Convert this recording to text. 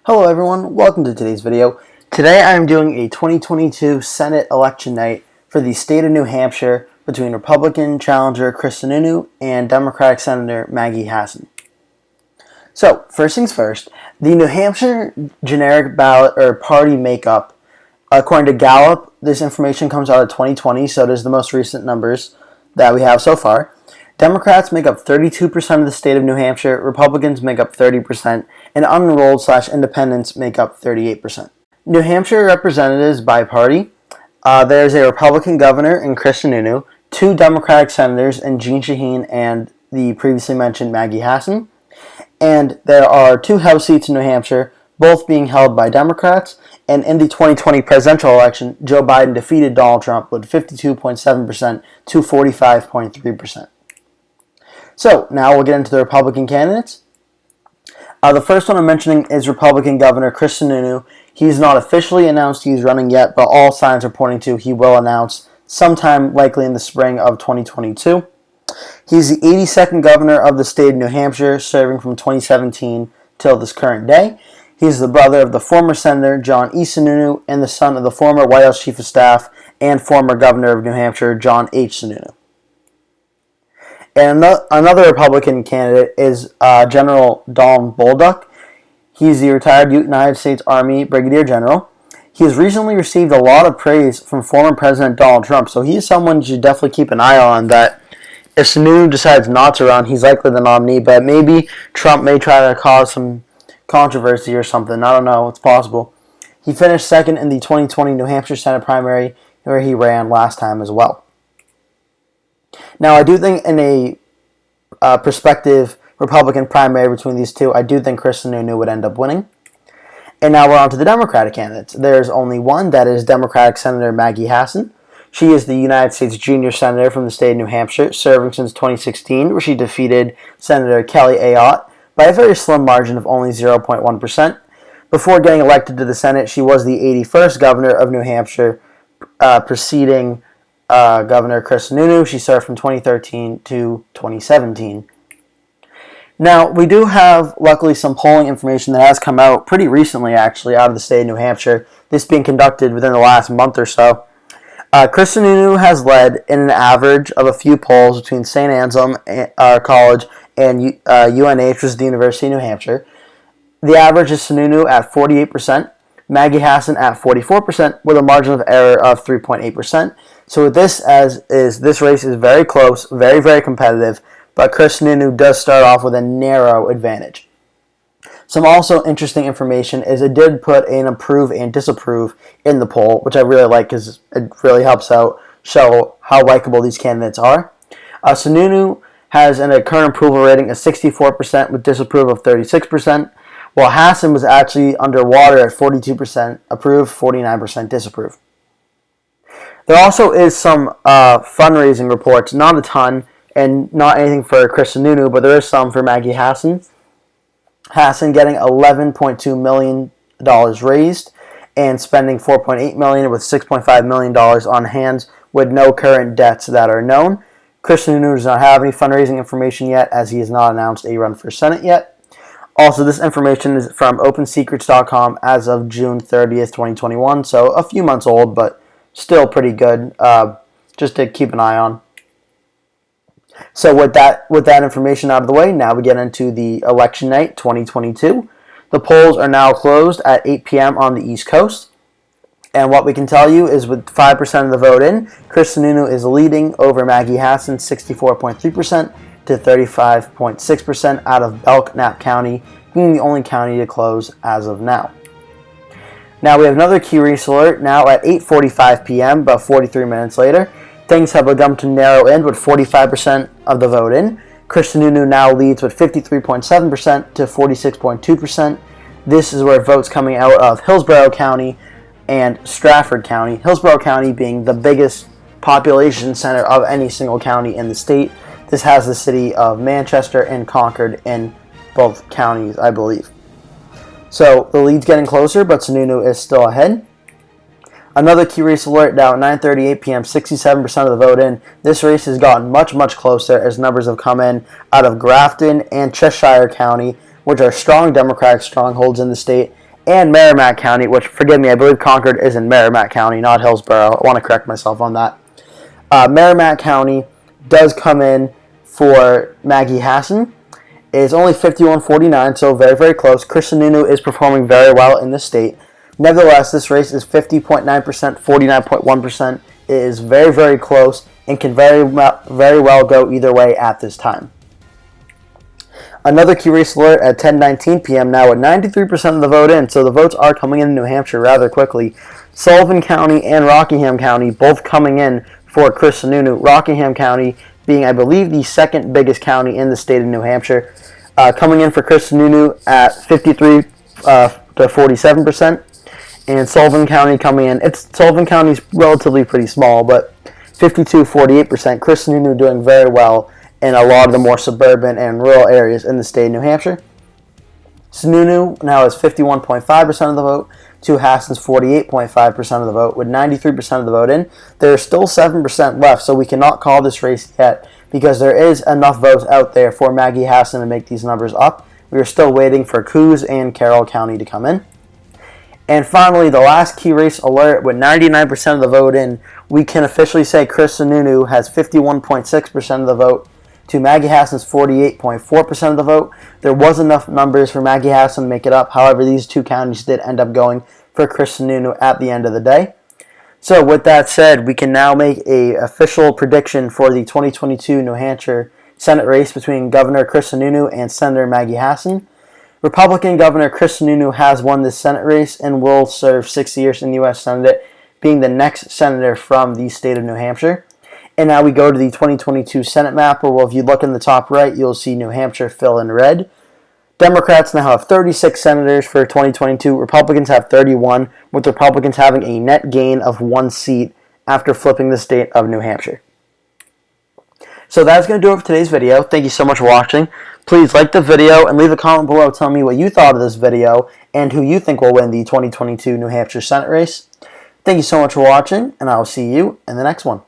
Hello everyone, welcome to today's video. Today I am doing a 2022 Senate Election Night for the state of New Hampshire between Republican challenger Chris Sununu and Democratic Senator Maggie Hassan. So, first things first, the New Hampshire generic ballot or party makeup, according to Gallup, this information comes out of 2020, so it is the most recent numbers that we have so far. Democrats make up 32% of the state of New Hampshire, Republicans make up 30%, and unenrolled/independents make up 38%. New Hampshire representatives by party, there's a Republican governor in Chris Sununu, two Democratic senators in Jeanne Shaheen and the previously mentioned Maggie Hassan, and there are two House seats in New Hampshire, both being held by Democrats, and in the 2020 presidential election, Joe Biden defeated Donald Trump with 52.7% to 45.3%. So, now we'll get into the Republican candidates. The first one I'm mentioning is Republican Governor Chris Sununu. He's not officially announced he's running yet, but all signs are pointing to he will announce sometime likely in the spring of 2022. He's the 82nd governor of the state of New Hampshire, serving from 2017 till this current day. He's the brother of the former Senator John E. Sununu and the son of the former White House Chief of Staff and former Governor of New Hampshire, John H. Sununu. And another Republican candidate is General Donald Bolduc. He's the retired United States Army Brigadier General. He has recently received a lot of praise from former President Donald Trump, so he's someone you should definitely keep an eye on, that if Sununu decides not to run, he's likely the nominee, but maybe Trump may try to cause some controversy or something. I don't know. It's possible. He finished second in the 2020 New Hampshire Senate primary, where he ran last time as well. Now, I do think in a prospective Republican primary between these two, I do think Chris Sununu would end up winning. And now we're on to the Democratic candidates. There's only one, that is Democratic Senator Maggie Hassan. She is the United States Junior Senator from the state of New Hampshire, serving since 2016, where she defeated Senator Kelly Ayotte by a very slim margin of only 0.1%. Before getting elected to the Senate, she was the 81st governor of New Hampshire, preceding Governor Chris Sununu. She served from 2013 to 2017. Now, we do have, luckily, some polling information that has come out pretty recently, actually, out of the state of New Hampshire, this being conducted within the last month or so. Chris Sununu has led in an average of a few polls between St. Anselm College and UNH, which is the University of New Hampshire. The average is Sununu at 48%, Maggie Hassan at 44%, with a margin of error of 3.8%. So with this this race is very close, very, very competitive, but Chris Sununu does start off with a narrow advantage. Some also interesting information is it did put an approve and disapprove in the poll, which I really like because it really helps out show how likable these candidates are. Sununu has a current approval rating of 64% with disapprove of 36%, while Hassan was actually underwater at 42% approve, 49% disapprove. There also is some fundraising reports, not a ton, and not anything for Chris Sununu, but there is some for Maggie Hassan. Hassan getting $11.2 million raised and spending $4.8 million with $6.5 million on hand with no current debts that are known. Chris Sununu does not have any fundraising information yet, as he has not announced a run for Senate yet. Also, this information is from OpenSecrets.com as of June 30th, 2021, so a few months old, but still pretty good, just to keep an eye on. So with that information out of the way, now we get into the election night 2022. The polls are now closed at 8 p.m. on the East Coast. And what we can tell you is with 5% of the vote in, Chris Sununu is leading over Maggie Hassan 64.3% to 35.6% out of Belknap County, being the only county to close as of now. Now we have another key race alert now at 8:45 p.m., about 43 minutes later. Things have begun to narrow in with 45% of the vote in. Chris Sununu now leads with 53.7% to 46.2%. This is where votes coming out of Hillsborough County and Strafford County. Hillsborough County being the biggest population center of any single county in the state. This has the city of Manchester and Concord in both counties, I believe. So the lead's getting closer, but Sununu is still ahead. Another key race alert now at 9:38 p.m., 67% of the vote in. This race has gotten much, much closer as numbers have come in out of Grafton and Cheshire County, which are strong Democratic strongholds in the state, and Merrimack County, which, forgive me, I believe Concord is in Merrimack County, not Hillsborough. I want to correct myself on that. Merrimack County does come in for Maggie Hassan. It's only 51-49, so very, very close. Chris Sununu is performing very well in the state. Nevertheless, this race is 50.9%, 49.1%. It is very, very close and can very well go either way at this time. Another key race alert at 10:19 p.m. now with 93% of the vote in, so the votes are coming in New Hampshire rather quickly. Sullivan County and Rockingham County both coming in for Chris Sununu. Rockingham County being, I believe, the second biggest county in the state of New Hampshire. Coming in for Chris Sununu at 53 to 47%. And Sullivan County coming in. Sullivan County's relatively pretty small, but 52-48%. Chris Sununu doing very well in a lot of the more suburban and rural areas in the state of New Hampshire. Sununu now has 51.5% of the vote to Hassan's 48.5% of the vote, with 93% of the vote in. There is still 7% left, so we cannot call this race yet because there is enough votes out there for Maggie Hassan to make these numbers up. We are still waiting for Coos and Carroll County to come in. And finally, the last key race alert, with 99% of the vote in, we can officially say Chris Sununu has 51.6% of the vote to Maggie Hassan's 48.4% of the vote. There was enough numbers for Maggie Hassan to make it up. However, these two counties did end up going for Chris Sununu at the end of the day. So with that said, we can now make an official prediction for the 2022 New Hampshire Senate race between Governor Chris Sununu and Senator Maggie Hassan. Republican Governor Chris Sununu has won this Senate race and will serve 6 years in the U.S. Senate, being the next senator from the state of New Hampshire. And now we go to the 2022 Senate map, where if you look in the top right, you'll see New Hampshire fill in red. Democrats now have 36 senators for 2022. Republicans have 31, with Republicans having a net gain of 1 seat after flipping the state of New Hampshire. So that's going to do it for today's video. Thank you so much for watching. Please like the video and leave a comment below telling me what you thought of this video and who you think will win the 2022 New Hampshire Senate race. Thank you so much for watching, and I will see you in the next one.